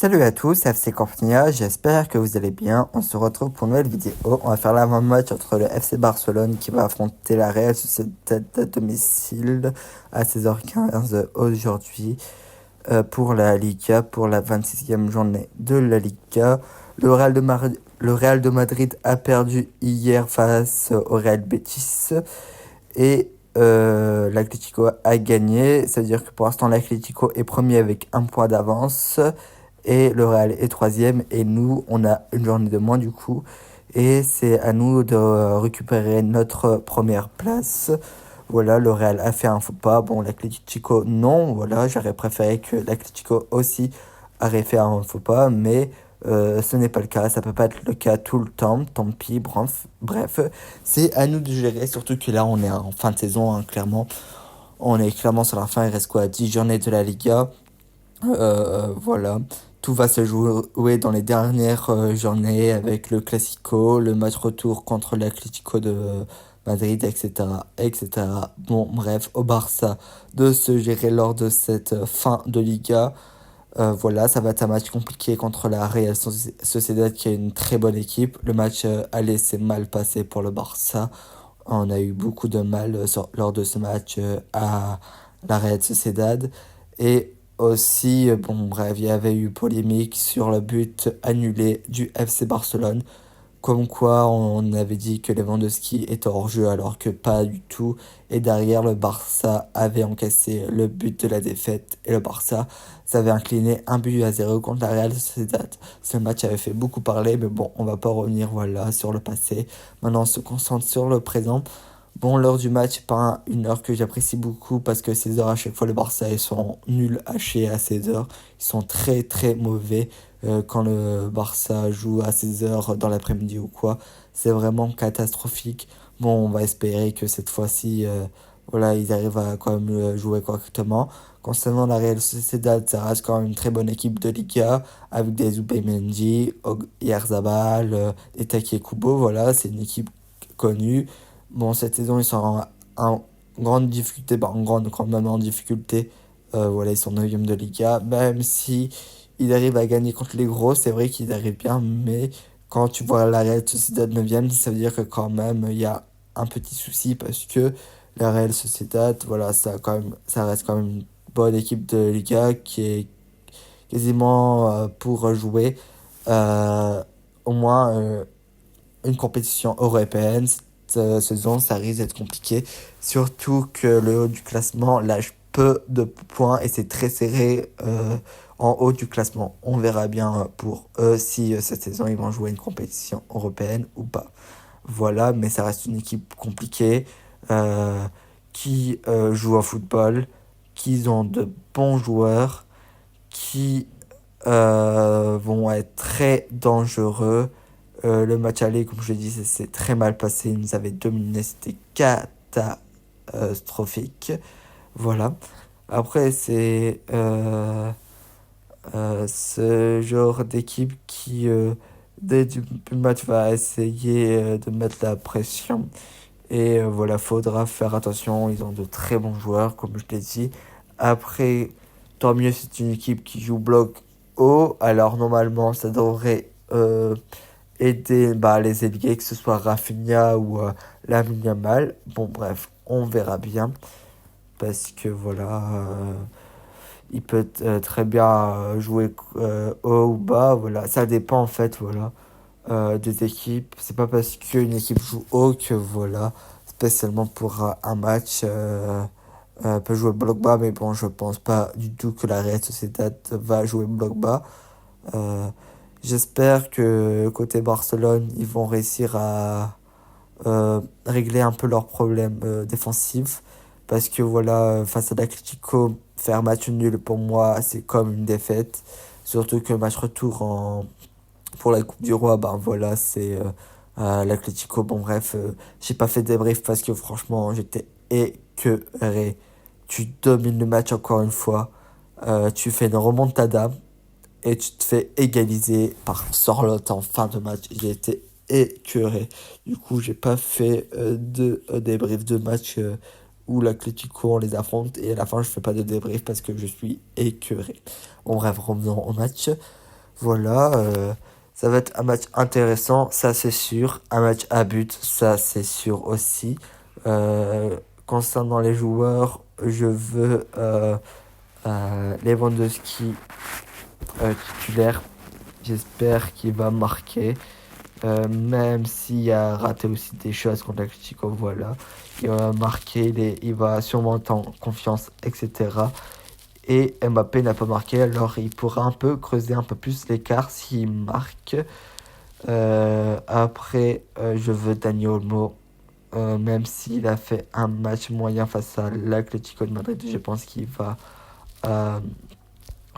Salut à tous, c'est FC Corpigna, j'espère que vous allez bien. On se retrouve pour une nouvelle vidéo. On va faire l'avant-match entre le FC Barcelone qui va affronter la Real Sociedad à domicile à 16h15 aujourd'hui pour la Liga, pour la 26e journée de la Liga. Le Real de Madrid a perdu hier face au Real Betis et l'Atlético a gagné. C'est-à-dire que pour l'instant l'Atlético est premier avec un point d'avance. Et le Real est troisième. Et nous, on a une journée de moins du coup. Et c'est à nous de récupérer notre première place. Voilà, le Real a fait un faux pas. Bon, l'Atlético, non. Voilà, j'aurais préféré que l'Atlético aussi aurait fait un faux pas. Mais ce n'est pas le cas. Ça peut pas être le cas tout le temps. Tant pis. Bref, c'est à nous de gérer. Surtout que là, on est en fin de saison, hein, clairement. On est clairement sur la fin. Il reste quoi? 10 journées de la Liga. Voilà, tout va se jouer dans les dernières journées avec le Classico, le match retour contre l'Atlético de Madrid, etc., etc. Bon, bref, au Barça de se gérer lors de cette fin de Liga. Voilà, ça va être un match compliqué contre la Real Sociedad qui est une très bonne équipe. Le match aller s'est mal passé pour le Barça. On a eu beaucoup de mal lors de ce match à la Real Sociedad. Et aussi, bon bref, il y avait eu polémique sur le but annulé du FC Barcelone. Comme quoi, on avait dit que Lewandowski était hors jeu alors que pas du tout. Et derrière, le Barça avait encaissé le but de la défaite. Et le Barça s'avait incliné 1-0 contre la Real Sociedad. Ce match avait fait beaucoup parler, mais bon, on va pas revenir voilà, sur le passé. Maintenant, on se concentre sur le présent. Bon, l'heure du match, pas une heure que j'apprécie beaucoup parce que ces heures, à chaque fois, le Barça, ils sont nuls à chier à ces heures. Ils sont très, très mauvais quand le Barça joue à 16h dans l'après-midi ou quoi. C'est vraiment catastrophique. Bon, on va espérer que cette fois-ci, voilà, ils arrivent à quand même jouer correctement. Concernant la Real Sociedad, ça reste quand même une très bonne équipe de Liga avec des Zubimendi, Oyarzabal, et Taki Kubo. Voilà, c'est une équipe connue. Bon, cette saison, ils sont en grande difficulté, bah, quand même en difficulté. Voilà, ils sont 9e de Liga. Même si ils arrivent à gagner contre les gros, c'est vrai qu'ils arrivent bien, mais quand tu vois la Real Sociedad 9e, ça veut dire que quand même, il y a un petit souci parce que la Real Sociedad, voilà, ça reste quand même une bonne équipe de Liga qui est quasiment pour jouer euh, au moins une compétition européenne. Cette saison, ça risque d'être compliqué. Surtout que le haut du classement lâche peu de points et c'est très serré en haut du classement. On verra bien pour eux si cette saison ils vont jouer une compétition européenne ou pas. Voilà, mais ça reste une équipe compliquée euh, qui joue au football, qui ont de bons joueurs, qui vont être très dangereux. Le match aller, comme je l'ai dit, c'est très mal passé. Ils nous avaient dominé, c'était catastrophique. Voilà. Après, c'est ce genre d'équipe qui, dès le match, va essayer de mettre la pression. Et voilà, faudra faire attention. Ils ont de très bons joueurs, comme je l'ai dit. Après, tant mieux, c'est une équipe qui joue bloc haut. Alors, normalement, ça devrait aider bah, les ailiers, que ce soit Rafinha ou Lamine Yamal. Bon, bref, on verra bien. Parce que voilà, il peut très bien jouer haut ou bas. Voilà, ça dépend en fait, voilà, des équipes. C'est pas parce qu'une équipe joue haut que voilà, spécialement pour un match, peut jouer bloc bas. Mais bon, je pense pas du tout que la Real Sociedad va jouer bloc bas. Euh, J'espère que côté Barcelone, ils vont réussir à régler un peu leurs problèmes défensifs. Parce que voilà, face à l'Atlético, faire match nul pour moi, c'est comme une défaite. Surtout que le match retour pour la Coupe du Roi, ben voilà, c'est l'Atlético. Bon, bref, j'ai pas fait de débrief parce que franchement, j'étais écœuré. Tu domines le match encore une fois. Tu fais une remontada et tu te fais égaliser par Sorloth en fin de match. J'ai été écœuré. Du coup, j'ai pas fait de débrief de match où l'Atlético on les affronte et à la fin je fais pas de débrief parce que je suis écœuré. Bon bref, revenons au match. Voilà, ça va être un match intéressant, ça c'est sûr. Un match à but, ça c'est sûr aussi. Concernant les joueurs, je veux Lewandowski titulaire. J'espère qu'il va marquer. Même s'il a raté aussi des choses contre l'Atlético, voilà. Il va marquer, il va sûrement être en confiance, etc. Et Mbappé n'a pas marqué, alors il pourra un peu creuser un peu plus l'écart s'il marque. Après, je veux Dani Olmo, même s'il a fait un match moyen face à l'Atlético de Madrid, je pense qu'il va euh,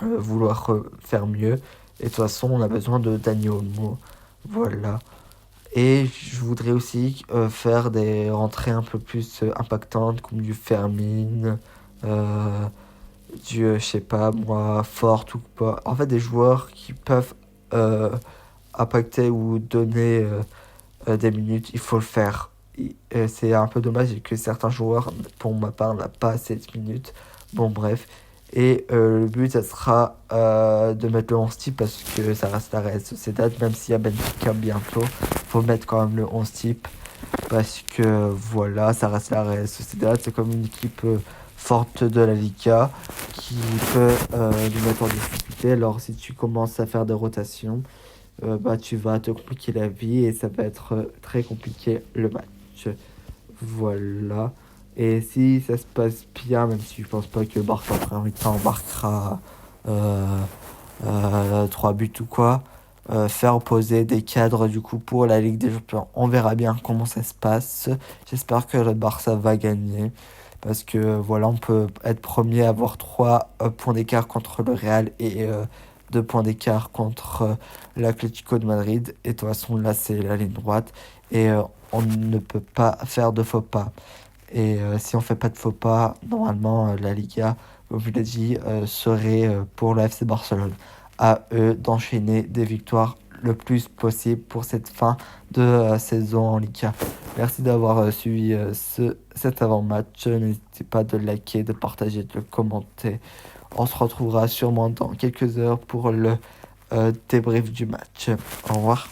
vouloir faire mieux. Et de toute façon, on a besoin de Dani Olmo. Voilà. Et je voudrais aussi faire des rentrées un peu plus impactantes, comme du Fermin, euh, je sais pas moi, Fort ou pas. En fait, des joueurs qui peuvent euh, impacter ou donner des minutes, il faut le faire. C'est un peu dommage que certains joueurs, pour ma part, n'ont pas assez de minutes. Bon, bref. Et le but, ça sera de mettre le 11 type parce que ça reste la Real Sociedad, même s'il y a Benfica bientôt. Faut mettre quand même le 11 type parce que voilà, ça reste la Real Sociedad. C'est comme une équipe forte de la Liga qui peut nous mettre en difficulté. Alors, si tu commences à faire des rotations, bah, tu vas te compliquer la vie et ça va être très compliqué le match. Voilà. Et si ça se passe bien, même si je pense pas que le Barça en première mi-temps marquera 3 buts ou quoi, faire poser des cadres du coup pour la Ligue des Champions. On verra bien comment ça se passe. J'espère que le Barça va gagner. Parce que voilà, on peut être premier, avoir 3 points d'écart contre le Real et 2 points d'écart contre l'Atlético de Madrid. Et de toute façon, là, c'est la ligne droite. Et on ne peut pas faire de faux pas. Et si on fait pas de faux pas, normalement, la Liga, comme je l'ai dit, serait pour le FC Barcelone. À eux d'enchaîner des victoires le plus possible pour cette fin de saison en Liga. Merci d'avoir suivi cet avant-match. N'hésitez pas de liker, de partager, de le commenter. On se retrouvera sûrement dans quelques heures pour le débrief du match. Au revoir.